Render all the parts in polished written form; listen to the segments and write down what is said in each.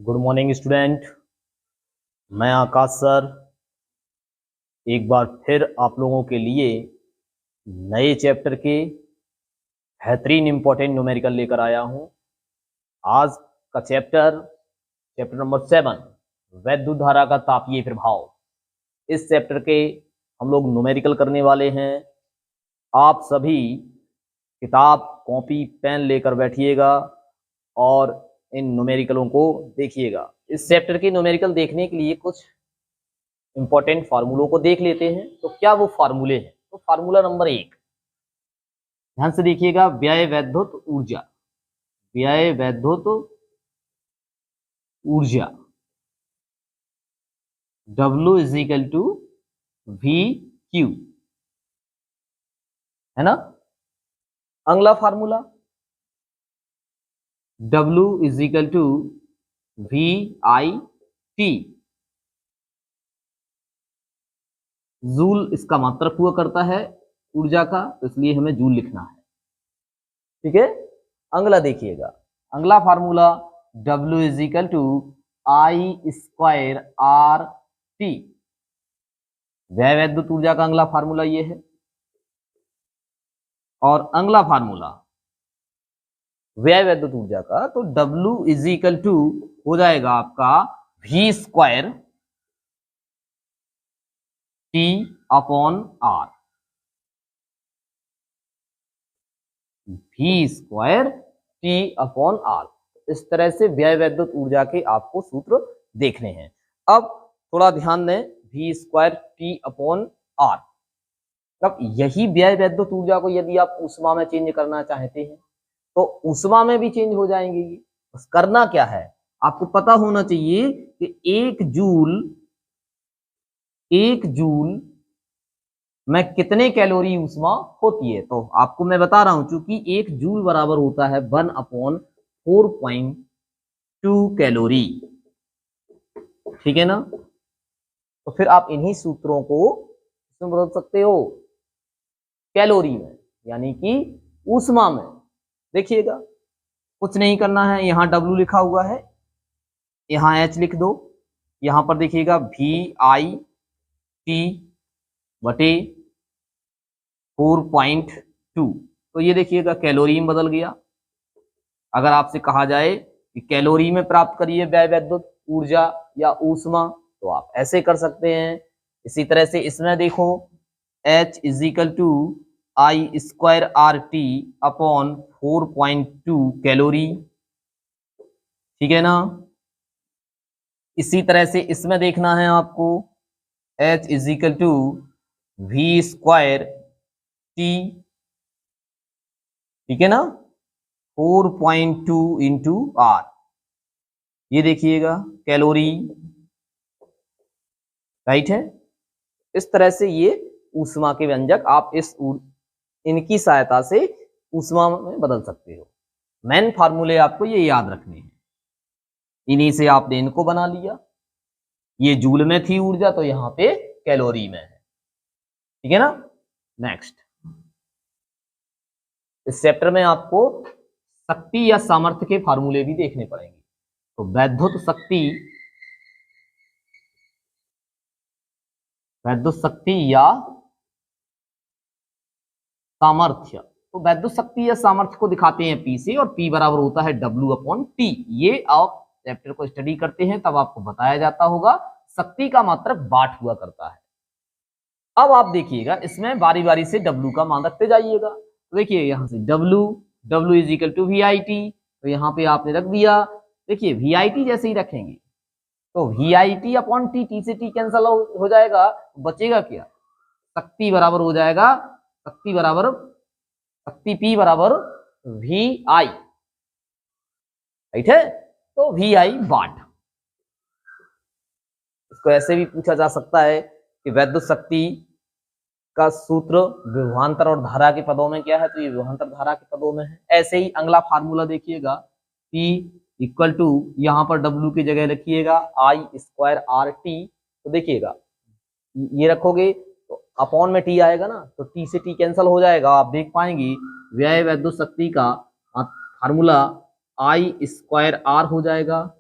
Good morning student. मैं आकाश sir एक बार फिर आप लोगों के लिए नए चैप्टर के बेहतरीन इंपॉर्टेंट न्यूमेरिकल लेकर आया हूं। आज का चैप्टर नंबर 7, वैद्युत धारा का तापीय प्रभाव। इस चैप्टर के हम लोग न्यूमेरिकल करने वाले हैं। आप सभी किताब कॉपी पेन लेकर बैठिएगा और इन न्यूमेरिकलों को देखिएगा। इस चैप्टर के न्यूमेरिकल देखने के लिए कुछ इंपॉर्टेंट फार्मूलों को देख लेते हैं। तो क्या वो फार्मूले हैं? तो फार्मूला नंबर 1 ध्यान से देखिएगा, व्यय वैद्युत ऊर्जा। व्यय वैद्युत ऊर्जा W is equal to VQ, है ना। अगला formula W is equal to VIT। Joule इसका मात्रक हुआ करता है ऊर्जा का, तो इसलिए हमें जूल लिखना है। ठीक है। अगला देखिएगा, अगला formula W is equal to I²RT। व्यय वैद्युत ऊर्जा का अगला फार्मूला ये है। और अगला फार्मूला व्यय वैद्युत ऊर्जा का, तो W इज इक्वल टू हो जाएगा आपका V²T/R। V²T/R। इस तरह से व्यय वैद्युत ऊर्जा के आपको सूत्र देखने हैं। अब थोड़ा ध्यान दें, V²T/R। अब यही व्यय वैद्युत ऊर्जा को यदि आप ऊष्मा में चेंज करना चाहते हैं तो ऊष्मा में भी चेंज हो जाएंगे। ये बस करना क्या है, आपको पता होना चाहिए कि एक जूल में कितने कैलोरी ऊष्मा होती है। तो आपको मैं बता रहा हूं, चूंकि एक जूल बराबर होता है 1/4.2 कैलोरी। ठीक है ना। तो फिर आप इन्हीं सूत्रों को इसमें बदल सकते हो कैलोरी में, यानी कि ऊष्मा में। देखिएगा, कुछ नहीं करना है, यहां W लिखा हुआ है, यहां H लिख दो। यहां पर देखिएगा VIT/4.2, तो ये देखिएगा कैलोरी में बदल गया। अगर आपसे कहा जाए कि कैलोरी में प्राप्त करिए व्यय वैद्युत ऊर्जा या ऊष्मा, तो आप ऐसे कर सकते हैं। इसी तरह से इसमें देखो, H is equal to I²RT/4.2 calorie. ठीक है ना। इसी तरह से इसमें देखना है आपको, H is equal to V²T। ठीक है ना, 4.2 इंटू R। ये देखिएगा कैलोरी, राइट है। इस तरह से ये ऊष्मा के व्यंजक आप इनकी सहायता से ऊष्मा में बदल सकते हो। मेन फार्मूले आपको ये याद रखने हैं। इन्हीं से आपने इनको बना लिया। ये जूल में थी ऊर्जा, तो यहां पे कैलोरी में है। ठीक है ना। नेक्स्ट, इस चैप्टर में आपको शक्ति या सामर्थ्य के फार्मूले भी देखने पड़ेंगे। तो वैद्युत शक्ति या सामर्थ्य। तो वैद्युत शक्ति या सामर्थ्य को दिखाते हैं P से, और P बराबर होता है W/T। ये आप चैप्टर को स्टडी करते हैं तब आपको बताया जाता होगा। शक्ति का मात्रक वाट हुआ करता है। अब आप देखिएगा, इसमें बारी बारी से W का मान रखते जाइएगा। तो देखिए यहां से W is equal to VIT, तो यहाँ पे आपने रख दिया। देखिए VIT जैसे ही रखेंगे तो VIT/T, T से T कैंसल हो जाएगा, बचेगा क्या? शक्ति बराबर हो जाएगा, शक्ति P बराबर VI, राइट है। तो VI वाट। इसको ऐसे भी पूछा जा सकता है कि वैद्युत शक्ति का सूत्र विभवांतर और धारा के पदों में क्या है, तो ये विभवांतर धारा के पदों में है। ऐसे ही अगला फार्मूला देखिएगा, P इक्वल टू, यहां पर W की जगह रखिएगा I²RT। तो देखिएगा ये रखोगे तो अपॉन में T आएगा ना, तो T से T कैंसल हो जाएगा। आप देख पाएंगे व्यय वैद्युत शक्ति का फार्मूला I²R हो जाएगा।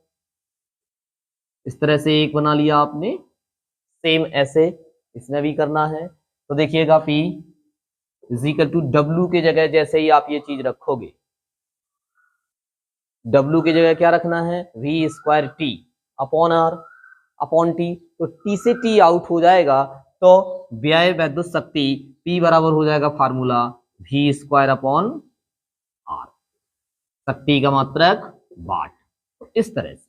इस तरह से एक बना लिया आपने, सेम ऐसे इसमें भी करना है। तो देखिएगा P is equal to W की जगह जैसे ही आप ये चीज रखोगे, W की जगह क्या रखना है, V square T upon R upon T। तो T से T आउट हो जाएगा, तो व्यय वैद्युत शक्ति P बराबर हो जाएगा formula V square upon R, शक्ति का मात्रक वाट। तो इस तरह से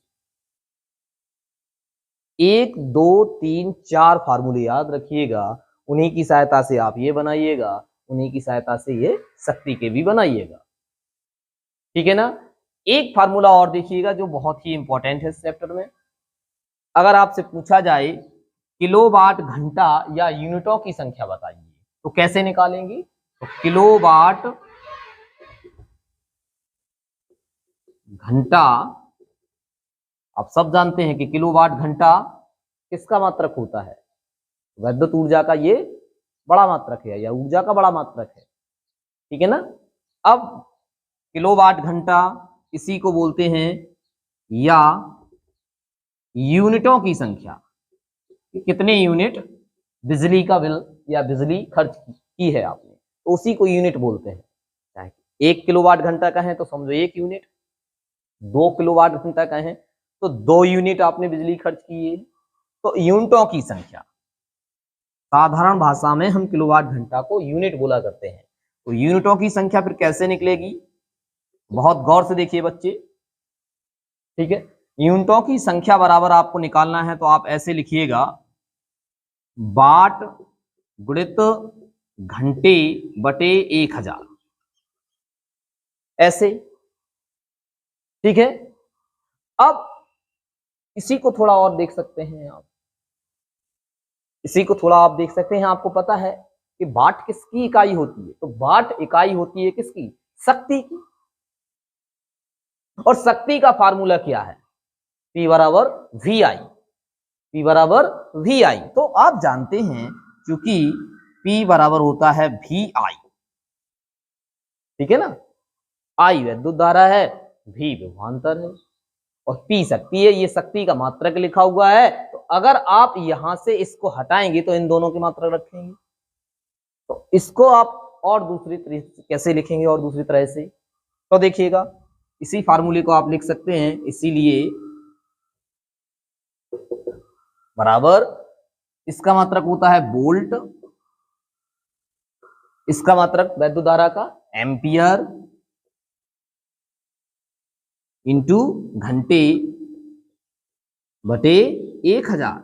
1 2 3 4 फार्मूले याद रखिएगा, उन्हीं की सहायता से आप ये बनाइएगा, उन्हीं की सहायता से ये शक्ति के भी बनाइएगा, ठीक है ना। एक फार्मूला और देखिएगा जो बहुत ही इंपॉर्टेंट है इस चैप्टर में। अगर आपसे पूछा जाए किलोवाट घंटा या यूनिटों की संख्या बताइए, तो कैसे निकालेंगे, तो किलोवाट घंटा, आप सब जानते हैं कि किलोवाट घंटा किसका मात्रक होता है, वैद्युत ऊर्जा का ये बड़ा मात्रक है, या ऊर्जा का बड़ा मात्रक है, ठीक है ना। अब किलोवाट घंटा इसी को बोलते हैं, या यूनिटों की संख्या, कितने यूनिट बिजली का बिल या बिजली खर्च की है आपने, तो उसी को यूनिट बोलते हैं। चाहे 1 किलोवाट घंटा का है तो समझो 1 यूनिट, 2 किलोवाट घंटा का है तो 2 यूनिट आपने बिजली खर्च की है। तो यूनिटों की संख्या, साधारण भाषा में हम किलोवाट घंटा को यूनिट बोला करते हैं। तो यूनिटों की संख्या फिर कैसे निकलेगी, बहुत गौर से देखिए बच्चे, ठीक है। यूनिटों की संख्या बराबर आपको निकालना है तो आप ऐसे लिखिएगा, वाट गुणित घंटे बटे 1000, ऐसे, ठीक है। अब इसी को थोड़ा और देख सकते हैं आप, इसी को थोड़ा आप देख सकते हैं, आपको पता है कि वाट किसकी इकाई होती है, तो वाट इकाई होती है किसकी, शक्ति की। और शक्ति का फार्मूला क्या है, P बराबर VI, P बराबर VI। तो आप जानते हैं क्योंकि P बराबर होता है VI, ठीक है ना। I विद्युत धारा है, V विभवांतर है और P शक्ति है, ये शक्ति का मात्रक लिखा हुआ है। तो अगर आप यहां से इसको हटाएंगे तो इन दोनों के मात्रक रखेंगे, तो इसको आप और दूसरी तरह से कैसे लिखेंगे, और दूसरी तरह से, तो देखिएगा इसी फार्मूले को आप लिख सकते हैं, इसीलिए बराबर इसका मात्रक होता है वोल्ट, इसका मात्रक वैद्युत धारा का एम्पियर इंटू घंटे बटे 1000।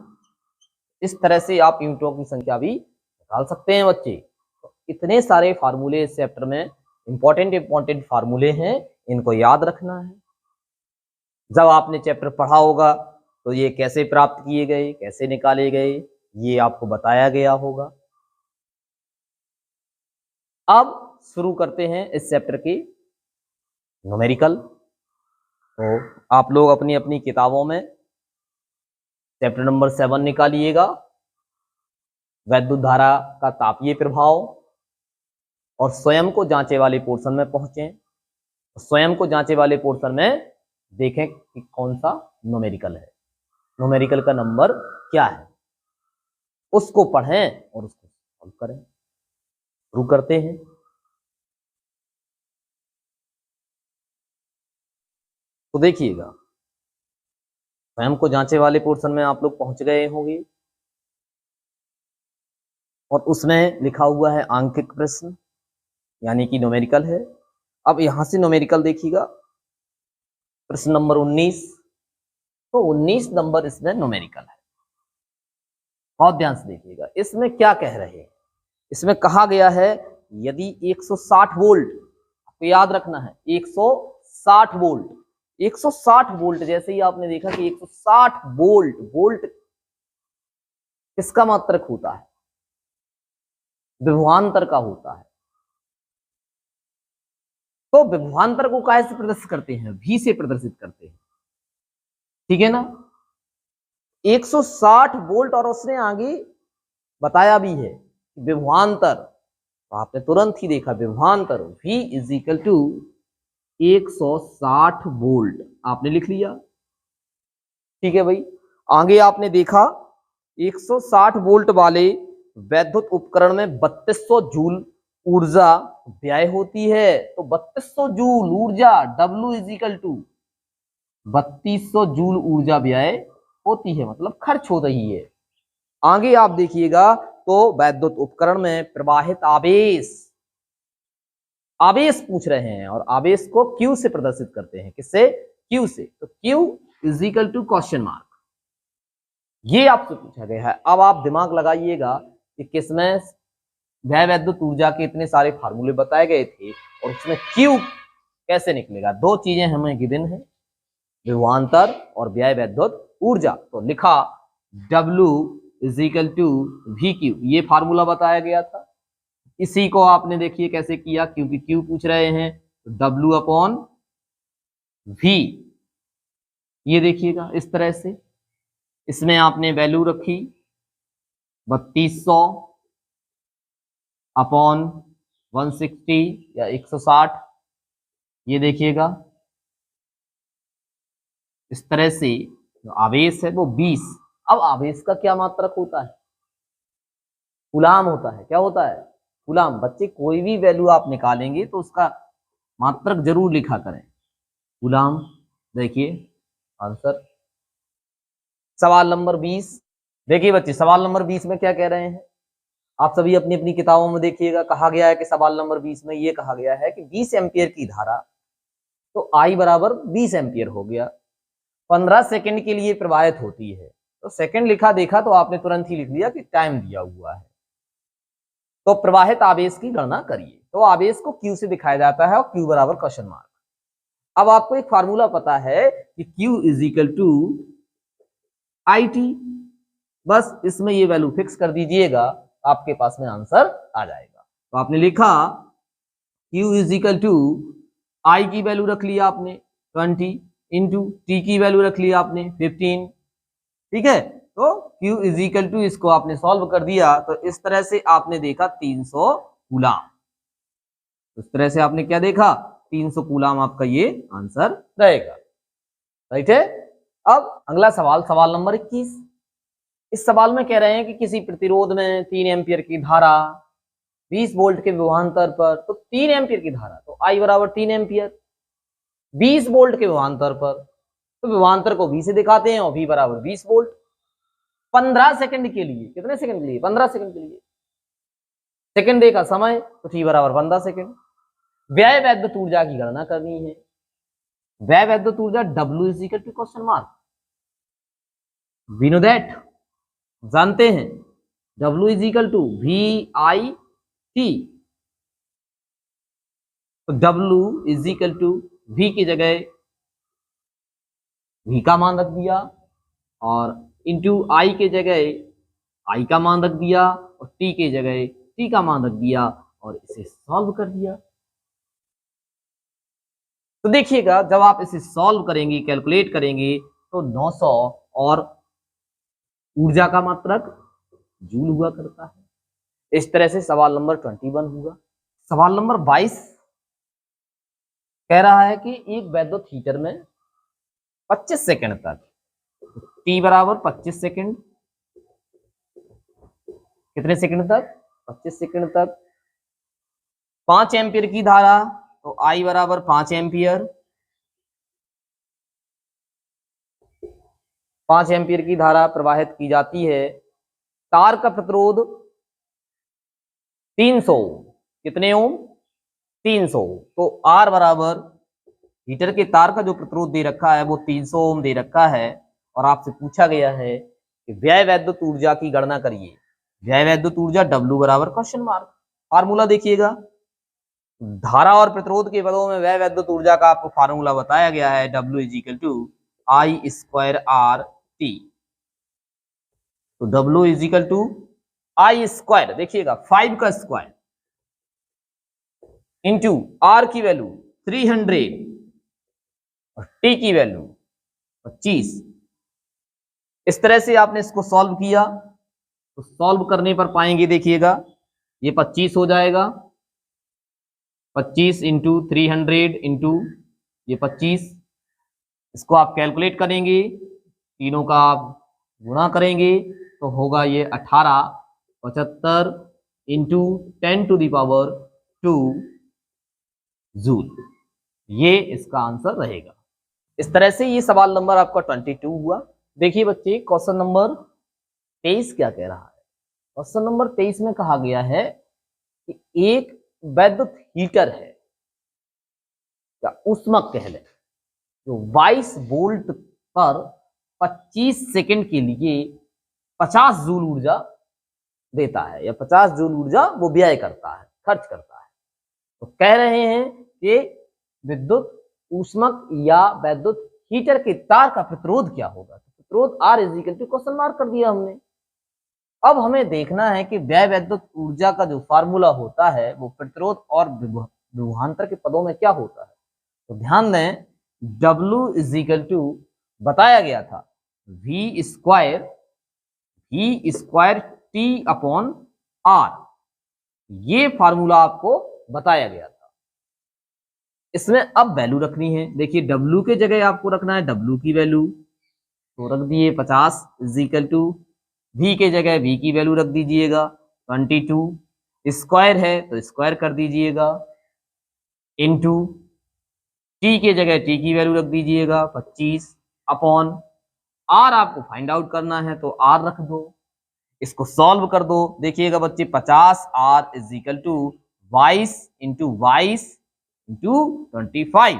इस तरह से आप यूनिटों की संख्या भी निकाल सकते हैं बच्चे। तो इतने सारे फार्मूले इस चैप्टर में इंपॉर्टेंट फार्मूले हैं, इनको याद रखना है। जब आपने चैप्टर पढ़ा होगा तो ये कैसे प्राप्त किए गए, कैसे निकाले गए, ये आपको बताया गया होगा। अब शुरू करते हैं इस चैप्टर के न्यूमेरिकल। तो आप लोग अपनी अपनी किताबों में चैप्टर नंबर 7 निकालिएगा, वैद्युत धारा का तापीय प्रभाव, और स्वयं को जांचे वाले पोर्शन में पहुंचे। स्वयं को जांचे वाले पोर्शन में देखें कि कौन सा न्यूमेरिकल है, न्यूमेरिकल का नंबर क्या है, उसको पढ़ें और उसको सॉल्व करें। शुरू करते हैं। तो देखिएगा, स्वयं को जांचे वाले पोर्शन में आप लोग पहुंच गए होंगे और उसमें लिखा हुआ है आंकिक प्रश्न, यानी कि न्यूमेरिकल है। अब यहां से न्यूमेरिकल देखिएगा, प्रश्न नंबर 19, तो 19 नंबर इसमें न्यूमेरिकल है। बहुत ध्यान से देखिएगा, इसमें क्या कह रहे हैं। इसमें कहा गया है यदि 160 वोल्ट, आपको याद रखना है 160 वोल्ट, 160 वोल्ट, जैसे ही आपने देखा कि 160 वोल्ट, वोल्ट किसका मात्रक होता है, विभवांतर का होता है। तो विभवांतर को कैसे प्रदर्शित करते हैं, V से प्रदर्शित करते हैं, ठीक है ना। 160 वोल्ट और उसने आगे बताया भी है विभवांतर, तो आपने तुरंत ही देखा विभवांतर V is equal to 160 volt, आपने लिख लिया, ठीक है भाई। आगे आपने देखा 160 वोल्ट वाले वैद्युत उपकरण में 3200 जूल ऊर्जा व्यय होती है। तो 3200 जूल ऊर्जा W is equal to 3200 joule ऊर्जा व्यय होती है, मतलब खर्च हो रही है। आगे आप देखिएगा तो वैद्युत उपकरण में प्रवाहित आवेश, आवेश पूछ रहे हैं और आवेश को Q से प्रदर्शित करते हैं। किससे? Q से। तो Q is equal to question mark, ये आपसे पूछा गया है। अब आप दिमाग लगाइएगा कि किसमें व्यय वैद्युत ऊर्जा के इतने सारे फार्मूले बताए गए थे और उसमें Q कैसे निकलेगा। दो चीजें हमें गिवन है, विभवांतर और व्यय वैद्युत ऊर्जा। तो लिखा W is equal to VQ, ये फार्मूला बताया गया था। इसी को आपने देखिए कैसे किया, क्योंकि Q पूछ रहे हैं तो W अपॉन V, ये देखिएगा इस तरह से। इसमें आपने वैल्यू रखी 3200 अपॉन 160 या 160, ये देखिएगा इस तरह से। जो आवेश है वो 20। अब आवेश का क्या मात्रक होता है? कूलाम होता है। क्या होता है? कूलाम। बच्चे कोई भी वैल्यू आप निकालेंगे तो उसका मात्रक जरूर लिखा करें, कूलाम। देखिए आंसर सवाल नंबर 20। देखिए बच्चे सवाल नंबर 20 में क्या कह रहे हैं, आप सभी अपनी अपनी किताबों में देखिएगा। कहा गया है कि सवाल नंबर 20 में ये कहा गया है कि 20 एम्पियर की धारा, तो I बराबर 20 एम्पियर हो गया, 15 सेकंड के लिए प्रवाहित होती है। तो सेकंड लिखा देखा तो आपने तुरंत ही लिख दिया कि टाइम दिया हुआ है। तो प्रवाहित आवेश की गणना करिए। तो आवेश को Q से दिखाया जाता है और Q बराबर क्वेश्चन मार्क। अब आपको एक फार्मूला पता है कि Q is equal to IT, बस इसमें ये वैल्यू फिक्स कर दीजिएगा, आपके पास में आंसर आ जाएगा। तो आपने लिखा Q is equal to I की वैल्यू रख लिया आपने 20 इंटू T की वैल्यू रख लिया आपने 15, ठीक है। तो Q इज इक्वल टू, इसको आपने सॉल्व कर दिया तो इस तरह से आपने देखा 300 कूलाम। इस तरह से आपने क्या देखा, 300 कूलाम आपका ये आंसर रहेगा। राइट है। अब अगला सवाल, सवाल नंबर 21। इस सवाल में कह रहे हैं कि किसी प्रतिरोध में 3 एम्पियर की धारा 20 वोल्ट के विभवांतर पर, तो 3 एम्पियर की धारा, तो I बराबर 3 एम्पियर 20 वोल्ट के विभवांतर पर, तो विभवांतर को V से दिखाते हैं और V बराबर 20 वोल्ट। 15 सेकंड के लिए, कितने सेकंड के लिए? 15 सेकंड के लिए। सेकंड देखा समय, तो T बराबर 15 सेकंड। व्यय वैद्युत ऊर्जा की गणना करनी है। व्यय वैद्युत ऊर्जा W is equal to question mark, we know that, जानते हैं W is equal to VIT। तो W is equal to V की जगह V का मान रख दिया और इंटू I के जगह I का मान रख दिया और T के जगह T का मान रख दिया और इसे सॉल्व कर दिया। तो देखिएगा जब आप इसे सॉल्व करेंगे, कैलकुलेट करेंगे, तो 900 और ऊर्जा का मात्रक जूल हुआ करता है। इस तरह से सवाल नंबर 21 हुआ। सवाल नंबर 22 कह रहा है कि एक वैद्युत हीटर में 25 सेकंड तक, T बराबर 25 सेकंड, कितने सेकंड तक? 25 सेकंड तक 5 एम्पियर की धारा, तो I बराबर 5 एम्पियर, 5 एम्पियर की धारा प्रवाहित की जाती है। तार का प्रतिरोध 300, कितने ओम? 300। तो R बराबर हीटर के तार का जो प्रतिरोध दे रखा है वो 300 ओम दे रखा है और आपसे पूछा गया है कि व्यय वैद्युत ऊर्जा की गणना करिए। व्यय वैद्युत ऊर्जा W बराबर क्वेश्चन मार्क। फार्मूला देखिएगा, धारा और प्रतिरोध के पदों में व्यय वैद्युत ऊर्जा का आपको फार्मूला बताया गया है, W is equal to I square R T। तो W is equal to I square, देखिएगा 5 का स्क्वायर इंटू R की वैल्यू 300 और T की वैल्यू 25। इस तरह से आपने इसको सॉल्व किया तो सॉल्व करने पर पाएंगे, देखिएगा ये 25 हो जाएगा, 25 इंटू 300 इंटू ये 25, इसको आप कैलकुलेट करेंगे, तीनों का आप गुणा करेंगे तो होगा ये 18, 75 इंटू 10⁻², जूल। ये इसका आंसर रहेगा। इस तरह से ये सवाल नंबर आपका 22 हुआ। देखिए बच्चे, क्वेश्चन नंबर 23 क्या कह रहा है। क्वेश्चन नंबर 23 में कहा गया है कि एक वैद्युत हीटर है, या ऊष्मक कह लें, जो 22 वोल्ट पर 25 सेकंड के लिए 50 जूल ऊर्जा देता है, या 50 जूल ऊर्जा वो व्यय करता है, खर्च करता है। तो कह रहे हैं कि विद्युत ऊष्मक या वैद्युत हीटर के तार का प्रतिरोध क्या होगा। तो प्रतिरोध R = क्वेश्चन मार्क कर दिया हमने। अब हमें देखना है कि व्यय वैद्युत ऊर्जा का जो फार्मूला होता है वो प्रतिरोध और विभवांतर के पदों में क्या होता है। तो ध्यान दें, W बताया गया था V² T/R, ये फार्मूला आपको बताया गया था। इसमें अब वैल्यू रखनी है। देखिए, W के जगह आपको रखना है W की वैल्यू, तो रख दिए 50 = V के जगह V की वैल्यू रख दीजिएगा 22, स्क्वायर है तो स्क्वायर कर दीजिएगा, इनटू T के जगह T की वैल्यू रख दीजिएगा 25, अपॉन R आपको फाइंड आउट करना है तो R रख दो। इसको सॉल्व कर दो। देखिएगा बच्चे, 50R = 22 × 22 × 25।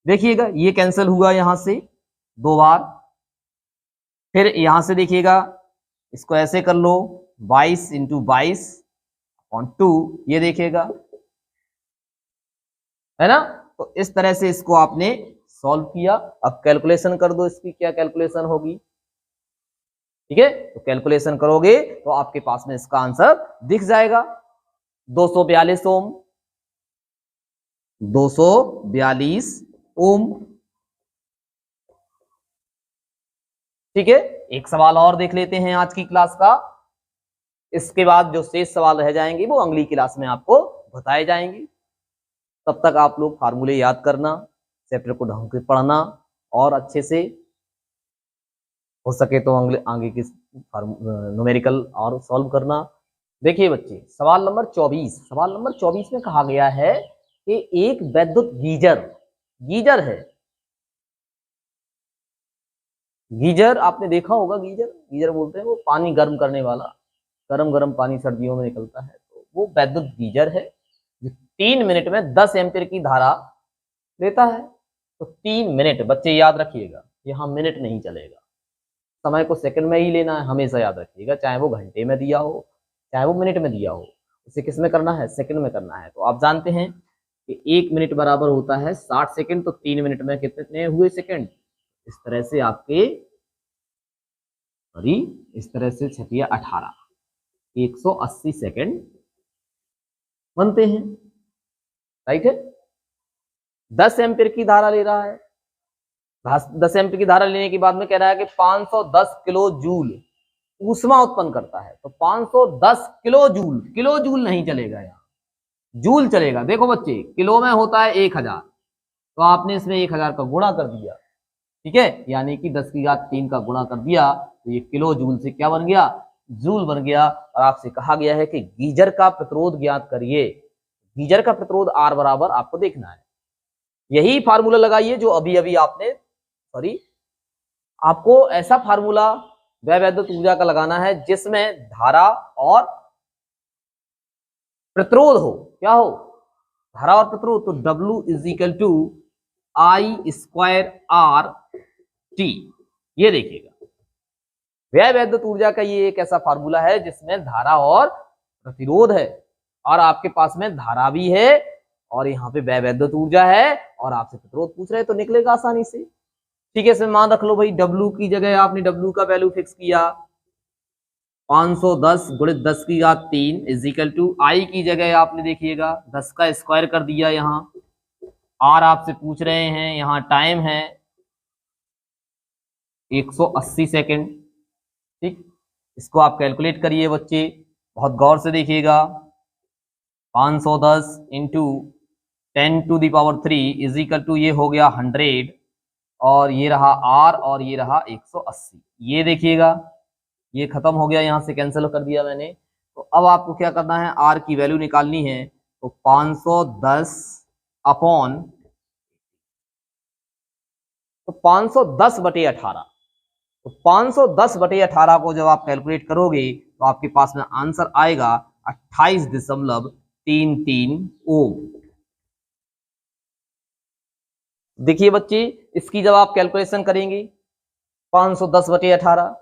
देखिएगा ये कैंसिल हुआ यहां से 2 बार। फिर यहां से देखिएगा, इसको ऐसे कर लो 22 × 22/2, ये देखिएगा, है ना। तो इस तरह से इसको आपने सॉल्व किया। अब कैलकुलेशन कर दो, इसकी क्या कैलकुलेशन होगी। ठीक है, तो कैलकुलेशन करोगे तो आपके पास में इसका आंसर दिख जाएगा। 242 ओम, 242 ओम। ठीक है, एक सवाल और देख लेते हैं आज की क्लास का। इसके बाद जो शेष सवाल रह जाएंगे वो अगली क्लास में आपको बताए जाएंगे। तब तक आप लोग फार्मूले याद करना, चैप्टर को ढंग से पढ़ना, और अच्छे से हो सके तो आगे की न्यूमेरिकल और सॉल्व करना। देखिए बच्चे, सवाल नंबर 24 में कहा गया है कि एक वैद्युत गीजर है। गीजर आपने देखा होगा, गीजर बोलते हैं वो पानी गर्म करने वाला, गरम पानी सर्दियों में निकलता है, तो वो वैद्युत गीजर है जो 3 मिनट में 10 एम्पीयर की धारा देता है। तो 3 मिनट, बच्चे याद रखिएगा, यहाँ मिनट नहीं चलेगा, समय को सेकंड में ही लेना है, हमेशा याद रखिएगा, चाहे वो घंटे में दिया हो चाहे वो मिनट में दिया हो, उसे किस में करना है, सेकंड में करना है। तो आप जानते हैं कि 1 मिनट बराबर होता है 60 सेकंड, तो 3 मिनट में कितने हुए सेकंड। इस तरह से आपके इस तरह से 18 180 सेकंड बनते हैं। राइट है। 10 एम्पीयर की धारा ले रहा है, 10 एम्पीयर की धारा लेने के बाद में कह रहा है कि 510 किलो जूल ऊष्मा उत्पन्न करता है। तो 510 किलो जूल नहीं चलेगा, यहाँ जूल चलेगा। देखो बच्चे, किलो में होता है 1000, तो आपने इसमें 1000 का गुणा कर दिया। ठीक है, यानी कि 10⁻³ का गुणा कर दिया, तो ये किलो जूल से क्या बन गया, जूल बन गया। और आपसे कहा गया है कि गीजर का प्रतिरोध ज्ञात करिए। गीजर का प्रतिरोध R बराबर आपको देखना है। यही फार्मूला लगाइए जो अभी अभी आपने आपको ऐसा फार्मूला वैद्युत ऊर्जा का लगाना है जिसमें धारा और प्रतिरोध हो। क्या हो, धारा और प्रतिरोध। तो W = I²RT, ये देखिएगा, वैद्युत ऊर्जा का ये एक ऐसा फार्मूला है जिसमें धारा और प्रतिरोध है, और आपके पास में धारा भी है और यहाँ पे वैद्युत ऊर्जा है, और आपसे प्रतिरोध पूछ रहे, तो निकलेगा आसानी से। ठीक है, इसमें मान रख लो भाई, W की जगह आपने W का वैल्यू फिक्स किया 510 × 10⁻³ = I की जगह आपने देखिएगा 10 का स्क्वायर कर दिया। यहाँ R आपसे पूछ रहे हैं, यहाँ टाइम है 180 सेकंड। ठीक, इसको आप कैलकुलेट करिए बच्चे, बहुत गौर से देखिएगा। 510 × 10⁻³ = ये हो गया 100, और ये रहा r और ये रहा 180। ये देखिएगा ये खत्म हो गया, यहां से कैंसिल कर दिया मैंने। तो अब आपको क्या करना है, r की वैल्यू निकालनी है। तो 510 अपॉन, तो 510 बटे 18। तो 510 बटे 18 को जब आप कैलकुलेट करोगे तो आपके पास में आंसर आएगा 28.33 ओम। देखिए बच्चे, इसकी जब आप कैलकुलेशन करेंगे 510 बटे 18,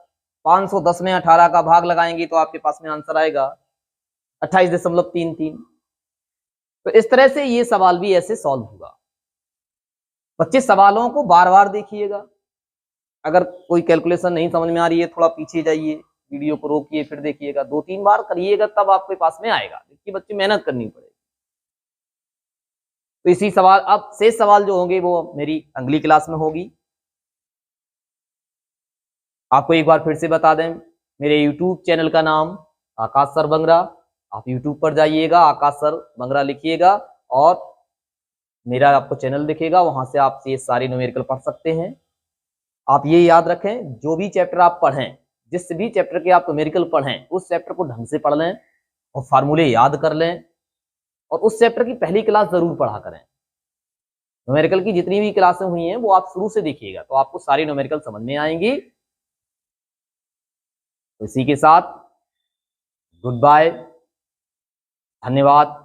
510 में 18 का भाग लगाएंगे तो आपके पास में आंसर आएगा 28.33। तो इस तरह से ये सवाल भी ऐसे सॉल्व होगा। बच्चे सवालों को बार बार देखिएगा, अगर कोई कैलकुलेशन नहीं समझ में आ रही है थोड़ा पीछे जाइए, वीडियो को रोकिए, फिर देखिएगा, 2-3 बार करिएगा तब आपके पास में आएगा। देखिए बच्चे, मेहनत करनी पड़ेगी। तो इसी सवाल, अब शेष सवाल जो होंगे वो मेरी अगली क्लास में होगी। आपको एक बार फिर से बता दें, मेरे यूट्यूब चैनल का नाम आकाश सर बंगरा। आप यूट्यूब पर जाइएगा, आकाश सर बंगरा लिखिएगा और मेरा आपको चैनल दिखेगा, वहां से आप ये सारी न्यूमेरिकल पढ़ सकते हैं। आप ये याद रखें, जो भी चैप्टर आप पढ़ें, जिस भी चैप्टर के आप न्यूमेरिकल पढ़ें, उस चैप्टर को ढंग से पढ़ लें और फार्मूले याद कर लें, और उस चैप्टर की पहली क्लास जरूर पढ़ा करें। न्यूमेरिकल की जितनी भी क्लासें हुई हैं वो आप शुरू से देखिएगा, तो आपको सारी न्यूमेरिकल समझ में आएंगी। तो इसी के साथ गुड बाय, धन्यवाद।